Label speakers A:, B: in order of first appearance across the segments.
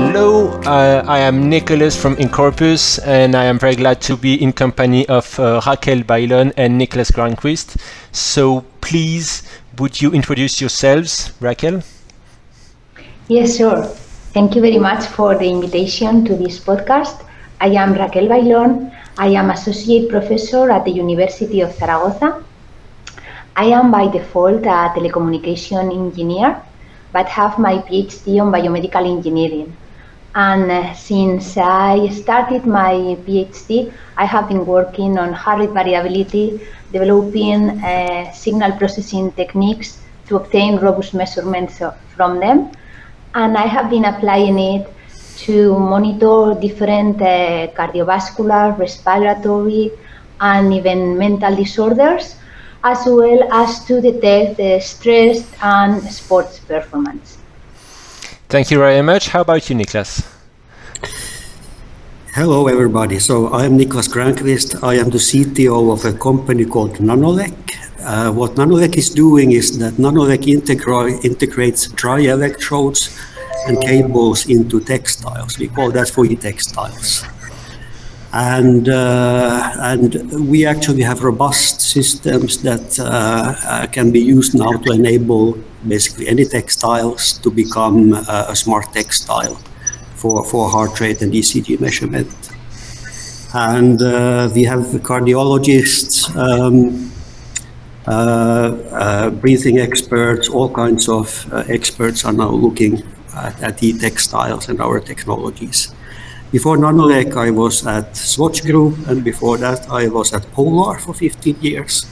A: Hello, I am Nicolas from inCORPUS, and I am very glad to be in company of Raquel Bailòn and Niclas Granqvist. So please, would you introduce yourselves, Raquel?
B: Yes, sure. Thank you very much for the invitation to this podcast. I am Raquel Bailòn. I am Associate Professor at the University of Zaragoza. I am by default a telecommunication engineer, but have my PhD on biomedical engineering. And since I started my PhD, I have been working on heart rate variability, developing signal processing techniques to obtain robust measurements from them. And I have been applying it to monitor different cardiovascular, respiratory, and even mental disorders, as well as to detect stress and sports performance.
A: Thank you very much. How about you, Niclas?
C: Hello, everybody. So I am Nicolas Granqvist. I am the CTO of a company called Nanoleq. What Nanoleq is doing is that Nanoleq integrates dry electrodes and cables into textiles. We call that free textiles. And we actually have robust systems that can be used now to enable basically any textiles to become a smart textile for heart rate and ECG measurement. And we have cardiologists, breathing experts, all kinds of experts are now looking at the textiles and our technologies. Before Nanoleq, I was at Swatch Group, and before that, I was at Polar for 15 years.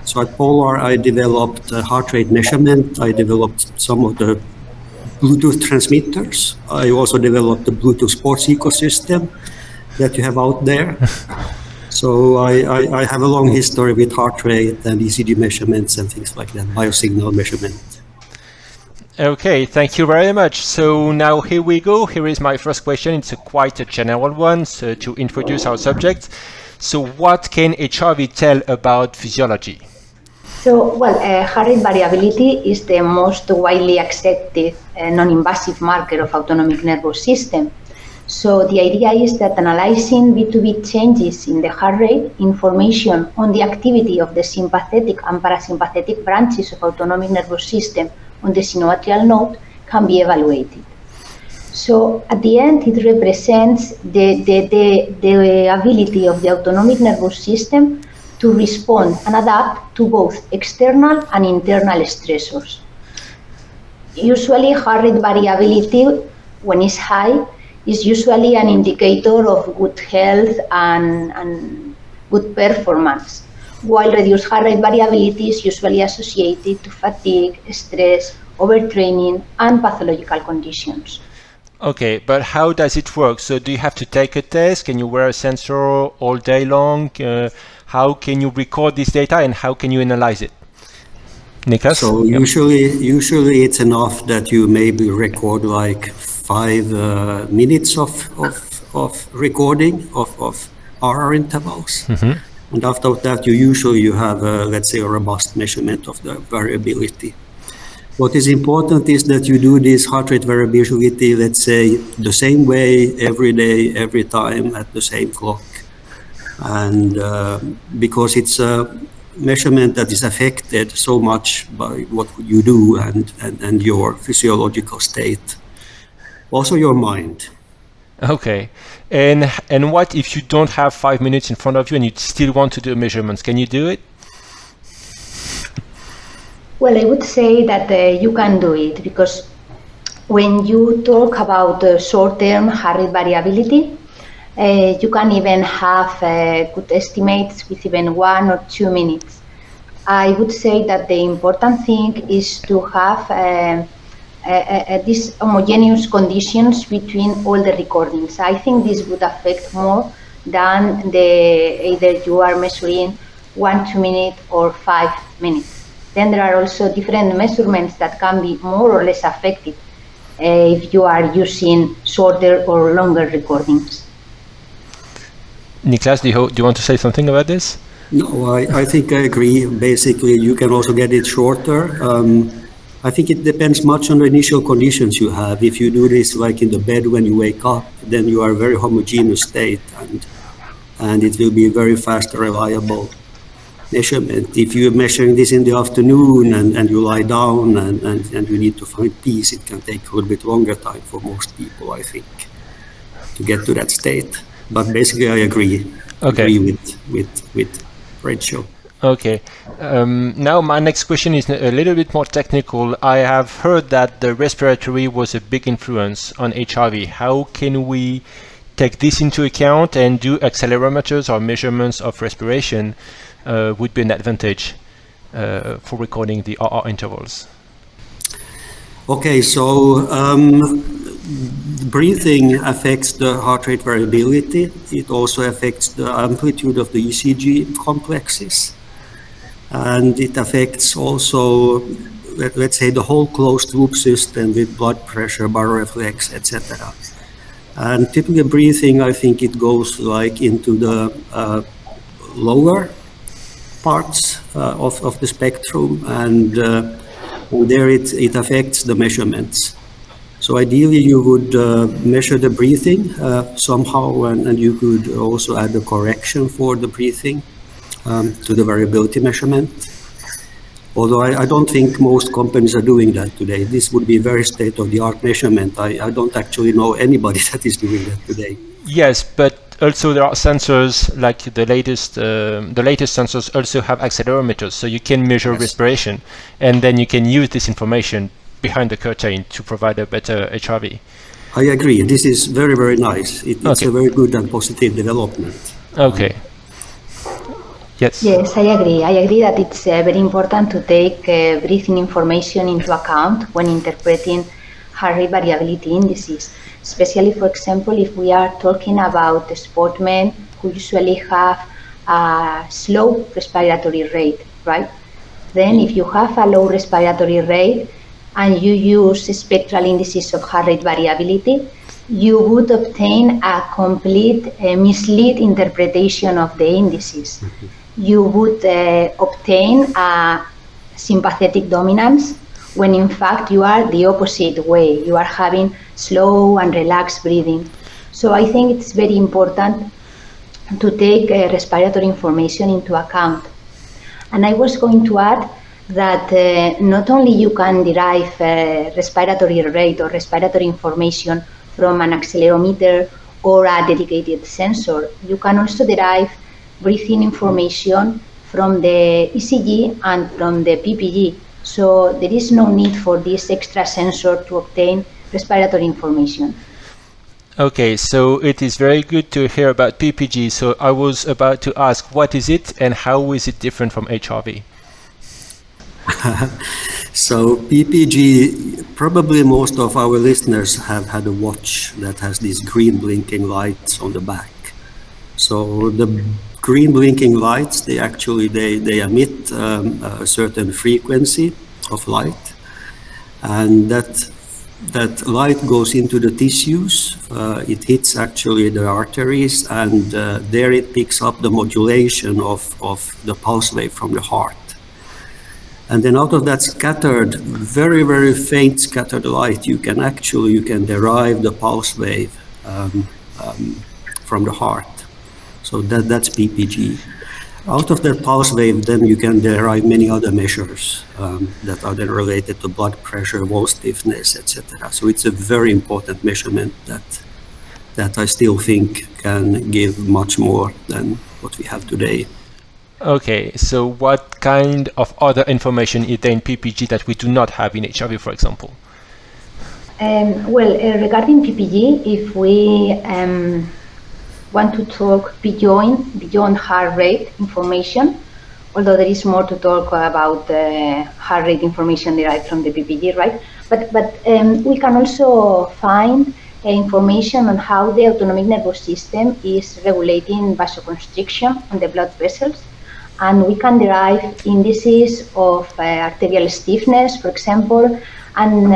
C: So at Polar, I developed heart rate measurement. I developed some of the Bluetooth transmitters. I also developed the Bluetooth sports ecosystem that you have out there. So I have a long history with heart rate and ECG measurements and things like that, biosignal measurement.
A: Okay, thank you very much. So now here we go. Here is my first question. It's quite a general one, so to introduce our subject. So what can HRV tell about physiology?
B: So, heart rate variability is the most widely accepted non-invasive marker of autonomic nervous system. So the idea is that analyzing bit-to-bit changes in the heart rate, information on the activity of the sympathetic and parasympathetic branches of autonomic nervous system on the sinoatrial node can be evaluated. So at the end, it represents the ability of the autonomic nervous system to respond and adapt to both external and internal stressors. Usually, heart rate variability, when it's high, is usually an indicator of good health and good performance, while reduced heart rate variability is usually associated to fatigue, stress, overtraining, and pathological conditions.
A: Okay, but how does it work? So do you have to take a test? Can you wear a sensor all day long? How can you record this data and how can you analyze it? Niclas?
C: So usually it's enough that you maybe record like 5 minutes of recording of RR intervals. Mm-hmm. And after that, you have, let's say, a robust measurement of the variability. What is important is that you do this heart rate variability, let's say, the same way, every day, every time, at the same clock. And because it's a measurement that is affected so much by what you do and your physiological state. Also your mind.
A: Okay. And what if you don't have 5 minutes in front of you and you still want to do measurements? Can you do it?
B: Well, I would say that you can do it, because when you talk about short-term heart rate variability, you can even have good estimates with even 1 or 2 minutes. I would say that the important thing is to have these homogeneous conditions between all the recordings. I think this would affect more than either you are measuring 1, 2 minutes or 5 minutes. Then there are also different measurements that can be more or less affected if you are using shorter or longer recordings.
A: Niclas, do you want to say something about this?
C: No, I think I agree. Basically, you can also get it shorter. I think it depends much on the initial conditions you have. If you do this like in the bed when you wake up, then you are a very homogeneous state, and it will be a very fast, reliable measurement. If you're measuring this in the afternoon and you lie down and you need to find peace, it can take a little bit longer time for most people, I think, to get to that state. But basically, I agree.
A: Okay.
C: Agree with Rachel.
A: Okay. Now my next question is a little bit more technical. I have heard that the respiratory was a big influence on HRV. How can we take this into account and do accelerometers or measurements of respiration would be an advantage for recording the RR intervals?
C: Okay, so breathing affects the heart rate variability. It also affects the amplitude of the ECG complexes. And it affects also, let's say, the whole closed loop system with blood pressure, baroreflex, etc. And typically breathing, I think it goes like into the lower parts of the spectrum, and there it affects the measurements. So ideally you would measure the breathing somehow, and you could also add a correction for the breathing to the variability measurement. Although I don't think most companies are doing that today. This would be a very state-of-the-art measurement. I don't actually know anybody that is doing that today.
A: Yes, but also there are sensors like the latest sensors also have accelerometers, so you can measure respiration, and then you can use this information behind the curtain to provide a better HRV.
C: I agree. This is very, very nice. It's a very good and positive development.
A: Okay. Yes.
B: Yes, I agree. I agree that it's very important to take breathing information into account when interpreting heart rate variability indices, especially, for example, if we are talking about sportsmen who usually have a slow respiratory rate, right? Then if you have a low respiratory rate and you use spectral indices of heart rate variability, you would obtain a complete mislead interpretation of the indices. You would obtain a sympathetic dominance when in fact you are the opposite way. You are having slow and relaxed breathing. So I think it's very important to take respiratory information into account. And I was going to add that not only you can derive respiratory rate or respiratory information from an accelerometer or a dedicated sensor, you can also derive breathing information from the ECG and from the PPG. So there is no need for this extra sensor to obtain respiratory information.
A: Okay, so it is very good to hear about PPG. So I was about to ask, what is it and how is it different from HRV?
C: So PPG, probably most of our listeners have had a watch that has these green blinking lights on the back. So the green blinking lights, they emit a certain frequency of light, and that light goes into the tissues. It hits actually the arteries, and there it picks up the modulation of the pulse wave from the heart. And then out of that scattered, very, very faint scattered light, you can derive the pulse wave from the heart. So that's PPG. Out of that pulse wave, then you can derive many other measures that are then related to blood pressure, wall stiffness, etc. So it's a very important measurement that I still think can give much more than what we have today.
A: Okay, so what kind of other information is there in PPG that we do not have in HRV, for example?
B: Regarding PPG, if we want to talk beyond heart rate information, although there is more to talk about heart rate information derived from the PPG, right? But we can also find information on how the autonomic nervous system is regulating vasoconstriction on the blood vessels. And we can derive indices of arterial stiffness, for example. And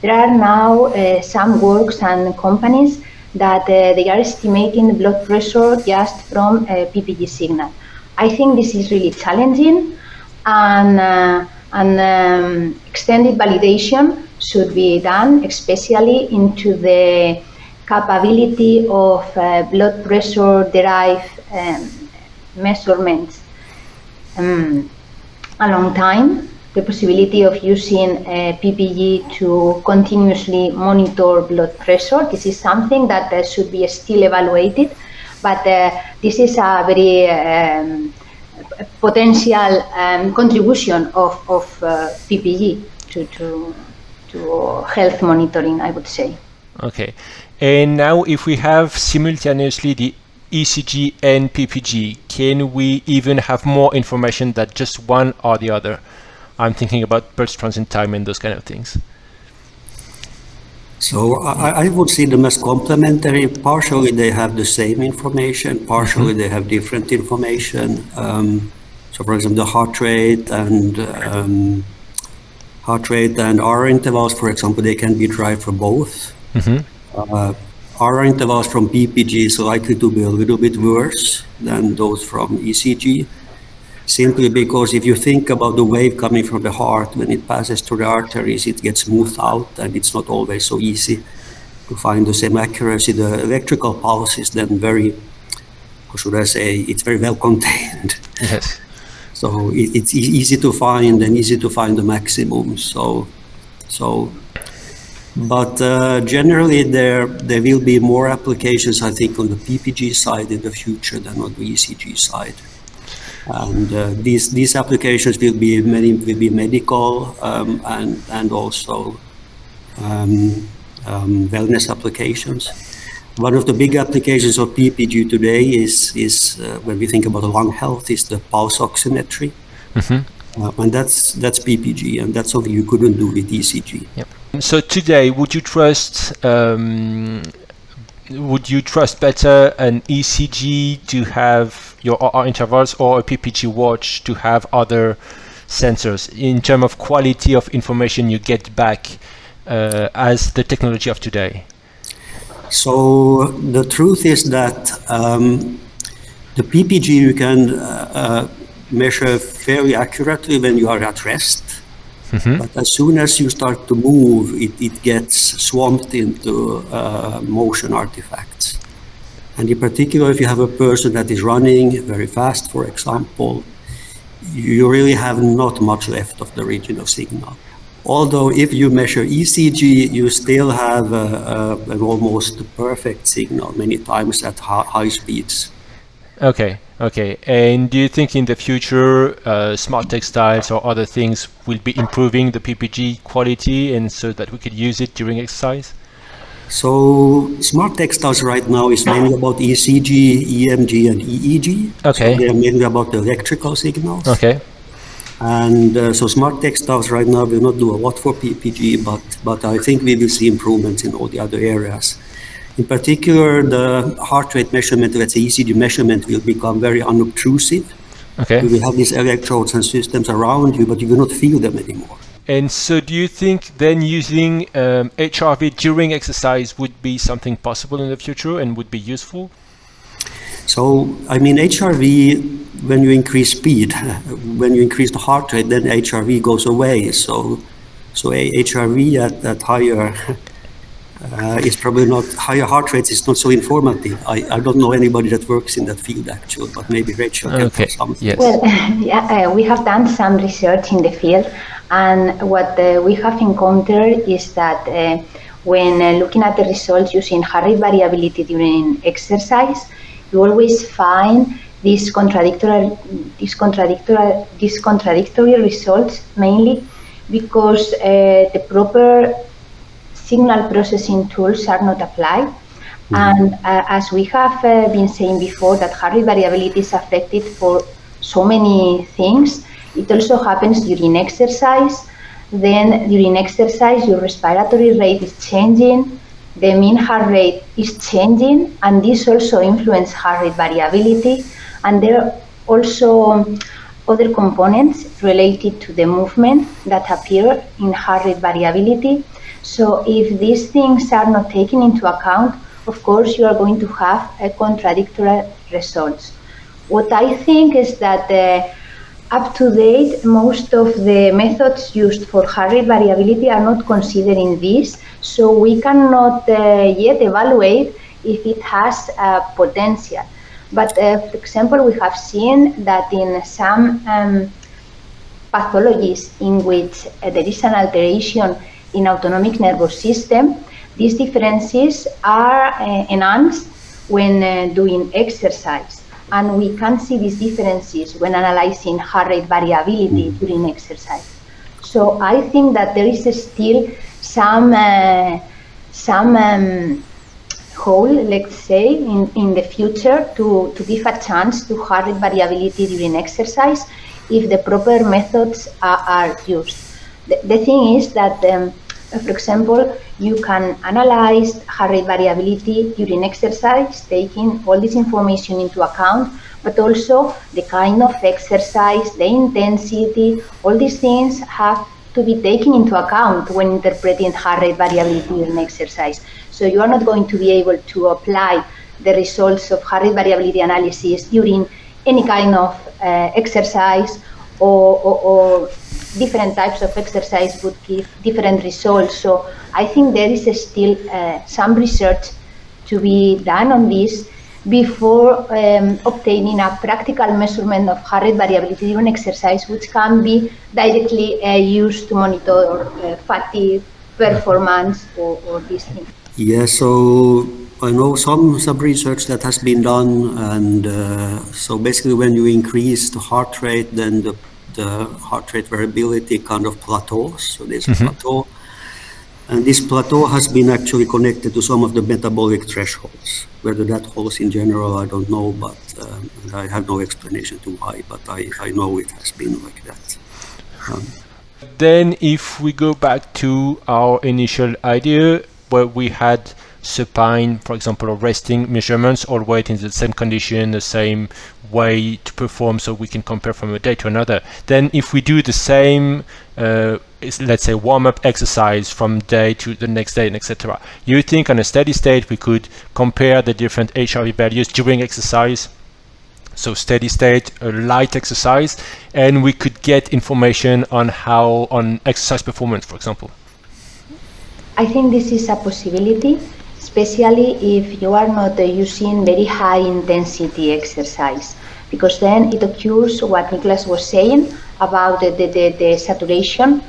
B: there are now some works and companies that they are estimating blood pressure just from a PPG signal. I think this is really challenging, and And extended validation should be done, especially into the capability of blood pressure derived measurements. A long time, the possibility of using PPG to continuously monitor blood pressure. This is something that should be still evaluated, but this is a very potential contribution of PPG to health monitoring, I would say.
A: Okay, and now if we have simultaneously the ECG and PPG, can we even have more information than just one or the other? I'm thinking about pulse transit time and those kind of things.
C: So I would see them as complementary. Partially they have the same information, partially they have different information. So for example, the heart rate and R intervals, for example, they can be derived from both. R intervals from PPG is likely to be a little bit worse than those from ECG, simply because if you think about the wave coming from the heart, when it passes through the arteries, it gets smoothed out, and it's not always so easy to find the same accuracy. The electrical pulse is then very, how should I say, it's very well contained.
A: Yes.
C: So it's easy to find and easy to find the maximum. But generally there will be more applications, I think, on the PPG side in the future than on the ECG side. And these applications will be medical and also wellness applications. One of the big applications of PPG today is when we think about lung health, is the pulse oximetry, and that's PPG, and that's something you couldn't do with ECG.
A: Yep. So today, would you trust better an ECG to have your RR intervals or a PPG watch to have other sensors in terms of quality of information you get back as the technology of today?
C: So the truth is that the PPG you can measure fairly accurately when you are at rest. But as soon as you start to move, it gets swamped into motion artifacts. And in particular, if you have a person that is running very fast, for example, you really have not much left of the original signal. Although if you measure ECG, you still have an almost perfect signal many times at high speeds.
A: Okay. And do you think in the future smart textiles or other things will be improving the PPG quality and so that we could use it during exercise?
C: So smart textiles right now is mainly about ECG, EMG, and EEG.
A: Okay.
C: So they're mainly about the electrical signals.
A: Okay.
C: And so smart textiles right now will not do a lot for PPG, but I think we will see improvements in all the other areas. In particular, the heart rate measurement, let's say ECG measurement, will become very unobtrusive.
A: Okay.
C: You will have these electrodes and systems around you, but you will not feel them anymore.
A: And so do you think then using HRV during exercise would be something possible in the future and would be useful?
C: So, I mean, HRV, when you increase speed, when you increase the heart rate, then HRV goes away. So HRV at higher is probably not, higher heart rates is not so informative. I don't know anybody that works in that field actually, but maybe Rachel can tell something.
A: Yes.
B: Well, we have done some research in the field, and what we have encountered is that when looking at the results using heart rate variability during exercise, you always find these contradictory results, mainly because the proper signal processing tools are not applied. And as we have been saying before, that heart rate variability is affected for so many things. It also happens during exercise. Then during exercise, your respiratory rate is changing, the mean heart rate is changing, and this also influences heart rate variability. And there are also other components related to the movement that appear in heart rate variability. So if these things are not taken into account, of course, you are going to have a contradictory results. What I think is that Up to date, most of the methods used for heart rate variability are not considering this, so we cannot yet evaluate if it has potential. But for example, we have seen that in some pathologies in which there is an alteration in autonomic nervous system, these differences are enhanced when doing exercise. And we can see these differences when analyzing heart rate variability during exercise. So I think that there is still some hole, let's say, in the future to give a chance to heart rate variability during exercise if the proper methods are used. The thing is that, for example, you can analyze heart rate variability during exercise, taking all this information into account, but also the kind of exercise, the intensity, all these things have to be taken into account when interpreting heart rate variability during exercise. So you are not going to be able to apply the results of heart rate variability analysis during any kind of exercise, or different types of exercise would give different results. So I think there is still some research to be done on this before obtaining a practical measurement of heart rate variability during exercise, which can be directly used to monitor fatigue, performance, or these things.
C: Yeah, so I know some research that has been done, and so basically when you increase the heart rate, then the heart rate variability kind of plateaus. So there's a plateau, and this plateau has been actually connected to some of the metabolic thresholds. Whether that holds in general, I don't know, but I have no explanation to why, but I know it has been like that.
A: Then if we go back to our initial idea, where we had supine, for example, or resting measurements, all weight in the same condition, the same way to perform, so we can compare from a day to another. Then if we do the same, let's say, warm-up exercise from day to the next day, and etc., you think on a steady state we could compare the different HRV values during exercise? So steady state, a light exercise, and we could get information on exercise performance, for example.
B: I think this is a possibility, especially if you are not using very high intensity exercise, because then it occurs what Niclas was saying about the saturation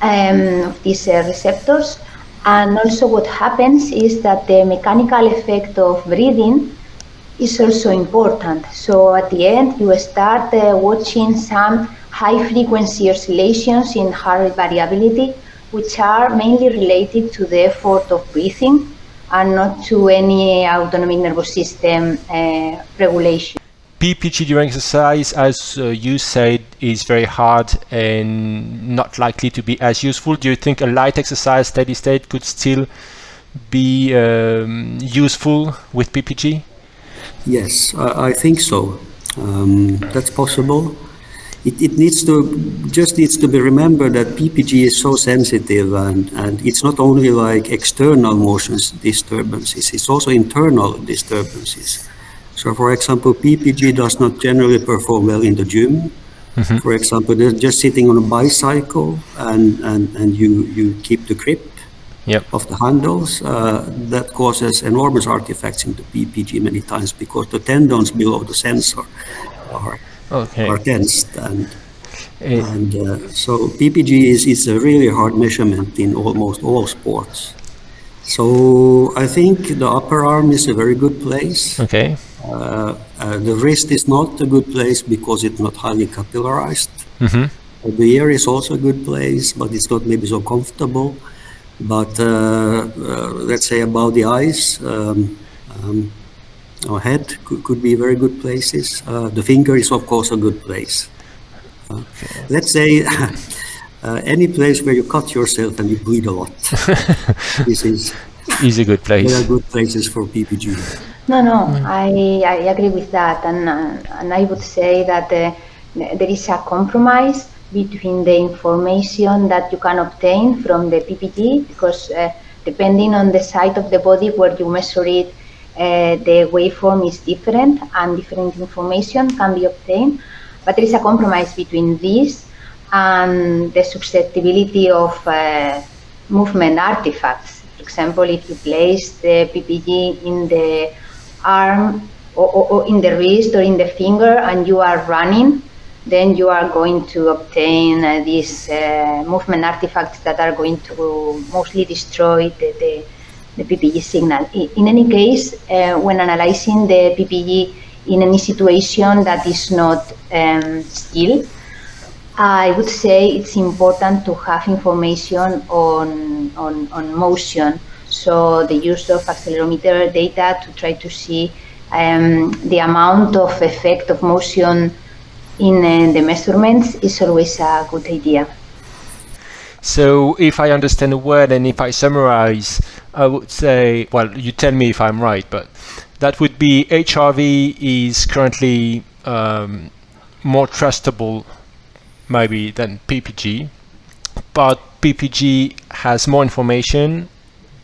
B: of these receptors. And also what happens is that the mechanical effect of breathing is also important. So at the end, you start watching some high frequency oscillations in heart rate variability, which are mainly related to the effort of breathing and not to any autonomic nervous system regulation.
A: PPG during exercise, as you said, is very hard and not likely to be as useful. Do you think a light exercise steady state could still be useful with PPG?
C: Yes, I think so. That's possible. It needs to be remembered that PPG is so sensitive, and it's not only like external motions disturbances, it's also internal disturbances. So for example, PPG does not generally perform well in the gym. For example, they're just sitting on a bicycle and you keep the grip of the handles. That causes enormous artifacts in the PPG many times, because the tendons below the sensor are tensed, and so PPG is a really hard measurement in almost all sports. So I think the upper arm is a very good place.
A: Okay.
C: The wrist is not a good place because it's not highly capillarized. The ear is also a good place, but it's not maybe so comfortable. But let's say about the eyes, or head could be very good places. The finger is of course a good place. Let's say any place where you cut yourself and you bleed a lot. This is
A: a good place.
C: There are good places for PPG.
B: No, I agree with that, and I would say that there is a compromise between the information that you can obtain from the PPG, because depending on the site of the body where you measure it, the waveform is different and different information can be obtained. But there is a compromise between this and the susceptibility of movement artifacts. For example, if you place the PPG in the arm or in the wrist or in the finger and you are running, then you are going to obtain these movement artifacts that are going to mostly destroy the PPG signal. In any case, when analyzing the PPG in any situation that is not still, I would say it's important to have information on motion. So the use of accelerometer data to try to see the amount of effect of motion in the measurements is always a good idea.
A: So if I understand well and if I summarize, I would say, well, you tell me if I'm right, but that would be HRV is currently more trustable maybe than PPG, but PPG has more information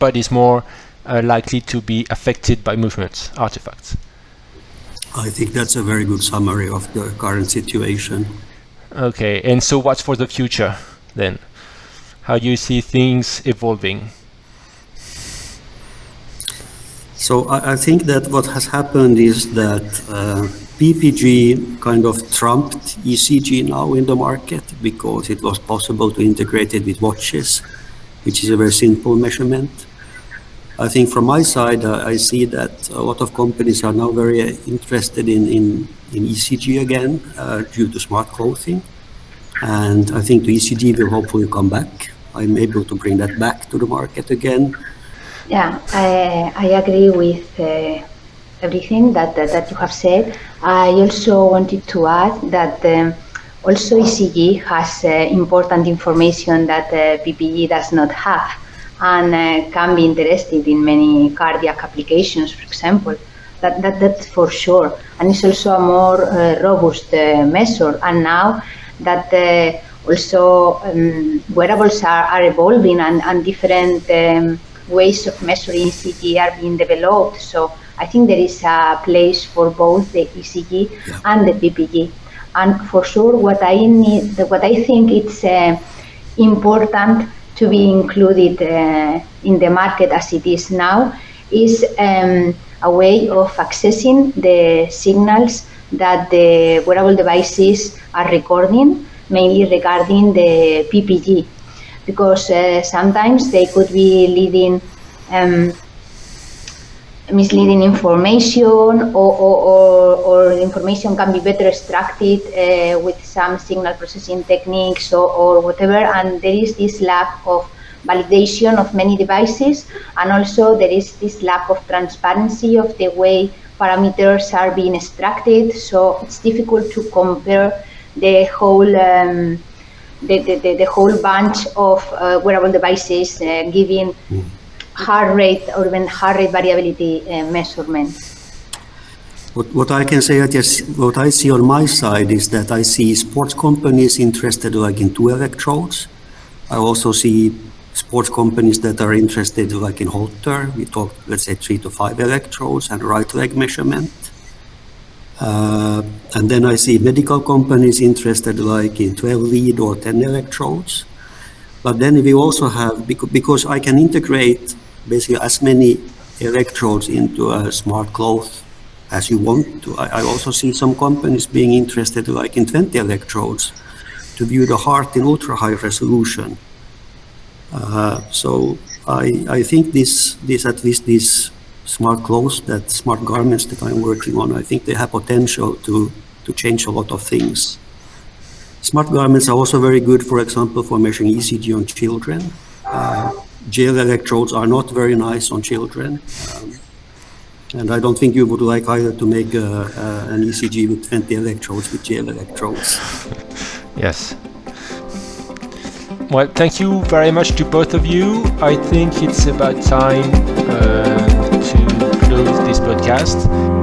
A: but is more likely to be affected by movement artifacts.
C: I think that's a very good summary of the current situation.
A: Okay, and so what's for the future then? How do you see things evolving?
C: So I think that what has happened is that PPG kind of trumped ECG now in the market because it was possible to integrate it with watches, which is a very simple measurement. I think from my side, I see that a lot of companies are now very interested in ECG again due to smart clothing. And I think the ECG will hopefully come back. I'm able to bring that back to the market again.
B: Yeah, I agree with everything that you have said. I also wanted to add that also ECG has important information that PPG does not have, and can be interested in many cardiac applications, for example. That's for sure. And it's also a more robust measure. And now that also wearables are evolving and different ways of measuring ECG are being developed. So I think there is a place for both the ECG and the PPG. And for sure, what I think it's important to be included in the market as it is now is a way of accessing the signals that the wearable devices are recording, mainly regarding the PPG, because sometimes they could be leading misleading information, or information can be better extracted with some signal processing techniques or whatever, and there is this lack of validation of many devices, and also there is this lack of transparency of the way parameters are being extracted, so it's difficult to compare the whole the whole bunch of wearable devices giving heart rate or even heart rate variability measurements.
C: What I can say, what I see on my side is that I see sports companies interested like in 2 electrodes. I also see sports companies that are interested like in Holter. We talk, let's say 3 to 5 electrodes and right leg measurement. And then I see medical companies interested like in 12 lead or 10 electrodes. But then we also have, because I can integrate basically as many electrodes into a smart cloth as you want to. I also see some companies being interested like in 20 electrodes to view the heart in ultra high resolution. So I think this at least these smart clothes, that smart garments that I'm working on, I think they have potential to change a lot of things. Smart garments are also very good, for example, for measuring ECG on children. Gel electrodes are not very nice on children. And I don't think you would like either to make an ECG with 20 electrodes with gel electrodes.
A: Yes. Well, thank you very much to both of you. I think it's about time to close this podcast.